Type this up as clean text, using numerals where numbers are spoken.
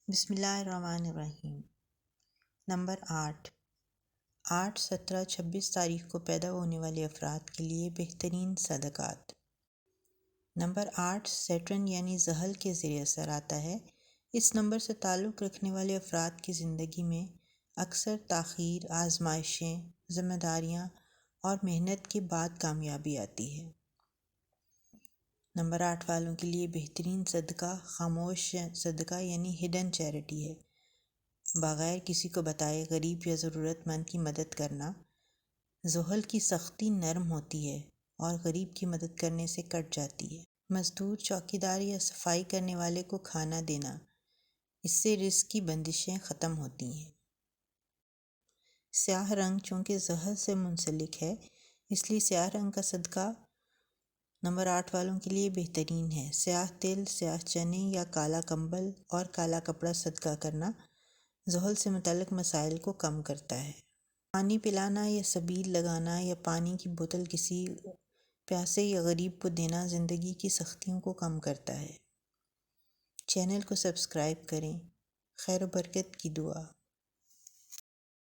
بسم اللہ الرحمن الرحیم۔ نمبر 8، 17-26 تاریخ کو پیدا ہونے والے افراد کے لیے بہترین صدقات۔ نمبر 8 سیٹرن یعنی زحل کے زیر اثر آتا ہے۔ اس نمبر سے تعلق رکھنے والے افراد کی زندگی میں اکثر تاخیر، آزمائشیں، ذمہ داریاں اور محنت کے بعد کامیابی آتی ہے۔ نمبر 8 والوں کے لیے بہترین صدقہ خاموش صدقہ یعنی ہڈن چیریٹی ہے۔ بغیر کسی کو بتائے غریب یا ضرورت مند کی مدد کرنا۔ زحل کی سختی نرم ہوتی ہے اور غریب کی مدد کرنے سے کٹ جاتی ہے۔ مزدور، چوکیدار یا صفائی کرنے والے کو کھانا دینا، اس سے رزق کی بندشیں ختم ہوتی ہیں۔ سیاہ رنگ چونکہ زحل سے منسلک ہے، اس لیے سیاہ رنگ کا صدقہ نمبر 8 والوں کے لیے بہترین ہے۔ سیاہ تل، سیاہ چنے یا کالا کمبل اور کالا کپڑا صدقہ کرنا زحل سے متعلق مسائل کو کم کرتا ہے۔ پانی پلانا یا سبیل لگانا یا پانی کی بوتل کسی پیاسے یا غریب کو دینا زندگی کی سختیوں کو کم کرتا ہے۔ چینل کو سبسکرائب کریں۔ خیر و برکت کی دعا۔